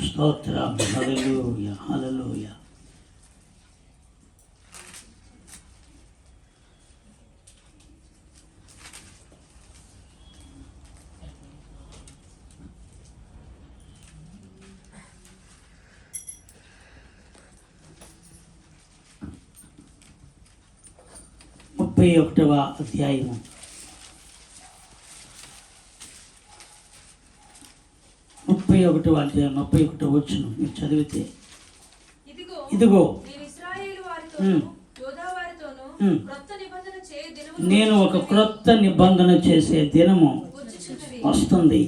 స్తోత్రం. హల్లెలూయా, హల్లెలూయా. ముప్పై 31వ అధ్యాయము 31వ అధ్యాయం 31వ వచనం మీరు చదివితే, ఇదిగో నేను ఒక క్రొత్త నిబంధన చేసే దినము వస్తుంది.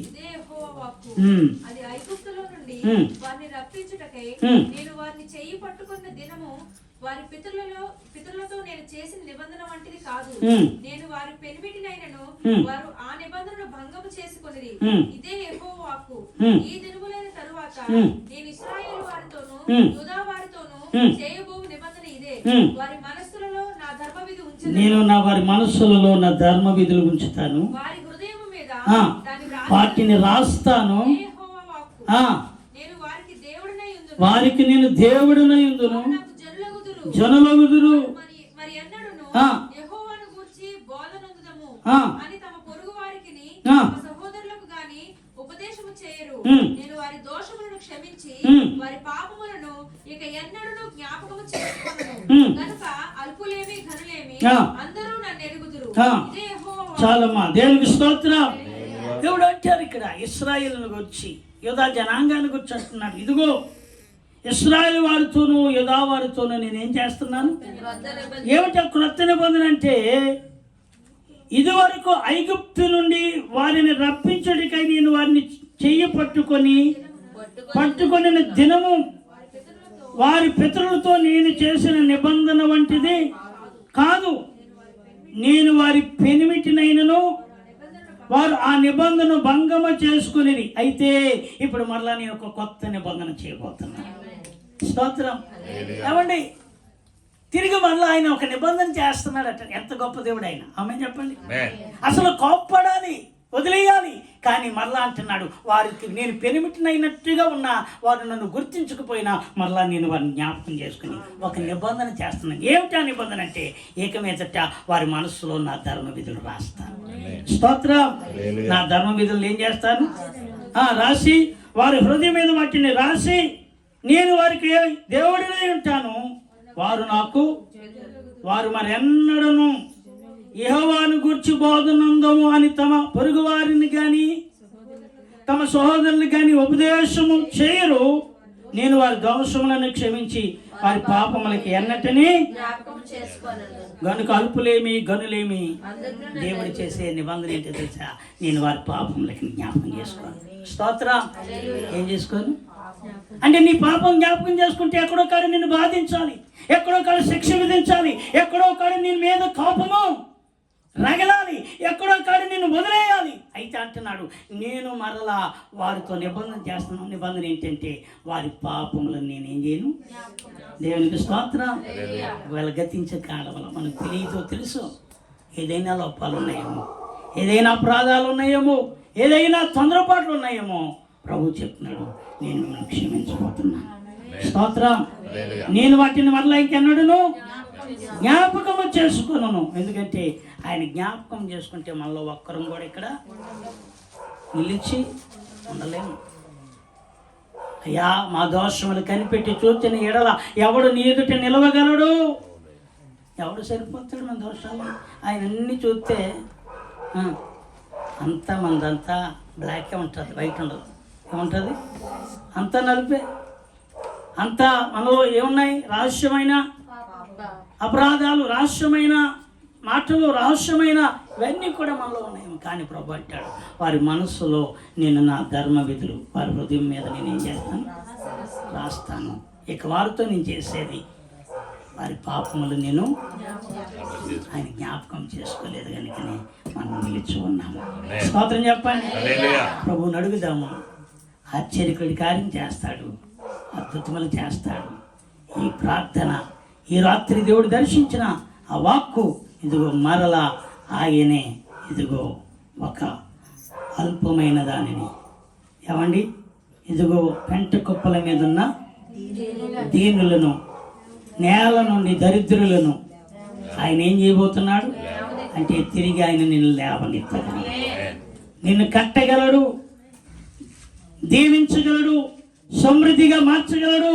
వారి పితరులతో నేను చేసిన నిబంధన వంటిది కాదు. నేను వారి పెనిమిటినైనను వారు ఆ నిబంధనను భంగము చేసుకొనిరి. ఇదే యెహోవా వాక్కు. ఈ దినములైన తరువాత నేను ఇశ్రాయేలు వారితోను యూదా వారితోను చేయబోవు నిబంధన ఇదే. వారి మనస్సులలో నా ధర్మ విధి ఉంచుతాను. నేను వారి మనస్సులలో నా ధర్మ విధులు ఉంచుతాను. వారి హృదయము మీద వాటిని రాస్తాను. యెహోవా వాక్కు. నేను వారికి దేవుడినై ఉందును. వారికి నేను దేవుడినై ఉందును. జనులగుదురు. మరి ఎన్నడూను యెహోవాను గూర్చి బోధనొందుదము అని తమ పొరుగు వారికిని తమ సహోదరులకు గాని ఉపదేశము చేయరు. నేను వారి దోషములను క్షమించి వారి పాపములను ఇక ఎన్నడూను జ్ఞాపకము చేసుకోను. కనుక అల్పులేమి ఘనులేమి అందరూ నన్ను ఎరుగుదురు. ఇదే యెహోవా. చాలమ్మా, దేవునికి స్తోత్రం. దేవుడు అంటారు ఇక్కడ ఇశ్రాయేలును గురించి, యూదా జనాంగాన్ని గురించి అంటున్నాడు. ఇదిగో ఇశ్రాయేలు వారితోనూ యూదా వారితోనూ నేనేం చేస్తున్నాను? ఏమిటో క్రొత్త నిబంధన అంటే, ఇదివరకు ఐగుప్తు నుండి వారిని రప్పించుడికై నేను వారిని చెయ్యి పట్టుకొని దినము వారి పితరులతో నేను చేసిన నిబంధన వంటిది కాదు. నేను వారి పెనిమిటినైనను వారు ఆ నిబంధన భంగమ చేసుకునేది. అయితే ఇప్పుడు మరలా నేను ఒక కొత్త నిబంధన చేయబోతున్నాను. స్తోత్రం. ఏమండి, తిరిగి మళ్ళీ ఆయన ఒక నిబంధన చేస్తున్నాడట. ఎంత గొప్ప దేవుడు ఆయన. ఆమె చెప్పండి. అసలు కోప్పడాలి, వదిలేయాలి, కానీ మరలా అంటున్నాడు, వారికి నేను పెనిమిటినైనట్టుగా ఉన్నా వారు నన్ను గుర్తించకపోయినా మరలా నేను వారిని జ్ఞాపకం చేసుకుని ఒక నిబంధన చేస్తున్నాను. ఏమిటా నిబంధన అంటే, ఏక మీదట వారి మనస్సులో నా ధర్మ విధులు రాస్తాను. స్తోత్రం. నా ధర్మ విధులు ఏం చేస్తాను? రాసి వారి హృదయం మీద వాటిని రాసి నేను వారికి దేవుడినై ఉంటాను, వారు మరెన్నడను యెహోవాను గూర్చి బోధనందము అని తమ పొరుగు వారిని కానీ తమ సహోదరుని కానీ ఉపదేశము చేయరు. నేను వారి దోషములను క్షమించి వారి పాపములకి ఎన్నటని గనుక అల్పులేమి గనులేమి దేవుడు చేసే నిబంధన ఏంటో తెలుసా? నేను వారి పాపములకి జ్ఞాపకం చేసుకోను. స్తోత్రం. ఏం చేసుకోను అంటే, నీ పాపం జ్ఞాపకం చేసుకుంటే ఎక్కడో కాడ నిన్ను బాధించాలి, ఎక్కడో కాడ శిక్ష విధించాలి, ఎక్కడో కాడ నీ మీద కోపము రగలాలి, ఎక్కడో కాడ నిన్ను వదిలేయాలి. అయితే అంటున్నాడు, నేను మరలా వారితో నిబంధన చేస్తున్నాను. నిబంధన ఏంటంటే, వారి పాపములను నేనేం చేయను. దేవునికి స్తోత్రం. ఒకవేళ గతించే కాలంలో మనకు తెలియదో తెలుసు, ఏదైనా లోపాలు ఉన్నాయేమో, ఏదైనా అపరాధాలు ఉన్నాయేమో, ఏదైనా తొందరపాట్లు ఉన్నాయేమో, ప్రభు చెప్తున్నాడు, నేను మిమ్మల్ని క్షమించబోతున్నాను. స్తోత్రం. నేను వాటిని మరలా ఇంకెన్నడను జ్ఞాపకము చేసుకున్నాను. ఎందుకంటే ఆయన జ్ఞాపకం చేసుకుంటే మనలో ఒక్కరం కూడా ఇక్కడ నిలిచి ఉండలేము. అయ్యా, మా దోషములు కనిపెట్టి చూచిన ఎడల ఎవడు నీ ఎదుట నిలవగలడు? ఎవడు సరిపోతాడు మన దోషాలు? ఆయన అన్ని చూస్తే అంతా మనదంతా బ్లాకే ఉంటుంది, వైట్ ఉండదు. ఏముంటుంది? అంతా నలిపే. అంతా మనలో ఏమున్నాయి? రహస్యమైన అపరాధాలు, రహస్యమైన మాటలు, రహస్యమైన ఇవన్నీ కూడా మనలో ఉన్నాయి. కానీ ప్రభు అంటాడు, వారి మనస్సులో నేను నా ధర్మ విధులు వారి హృదయం మీద నేనేం చేస్తాను? రాస్తాను. ఇక వారితో నేను చేసేది వారి పాపములు నేను ఆయన జ్ఞాపకం చేసుకోలేదు కనుకనే మనం నిలిచి ఉన్నాము. స్తోత్రం చెప్పండి. ప్రభువుని అడుగుదాము. ఆశ్చర్యకుడి కార్యం చేస్తాడు, అద్భుతములు చేస్తాడు. ఈ ప్రార్థన, ఈ రాత్రి దేవుడు దర్శించిన ఆ వాక్కు, ఇదిగో మరలా ఆయనే ఇదిగో ఒక అల్పమైన దానిని ఏమండి, ఇదిగో పెంట కుప్పల మీద ఉన్న దీనులను, నేల నుండి దరిద్రులను ఆయన ఏం చేయబోతున్నాడు అంటే, తిరిగి ఆయన నిన్ను లేవనెత్తగలడు, నిన్ను కట్టగలడు, దీవించగలడు, సమృద్ధిగా మార్చగలడు,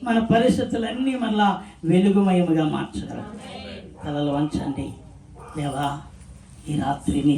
మన పరిస్థితులన్నీ మళ్ళా వెలుగుమయముగా మార్చగలడు. తలలు వంచండి. దేవా, ఈ రాత్రిని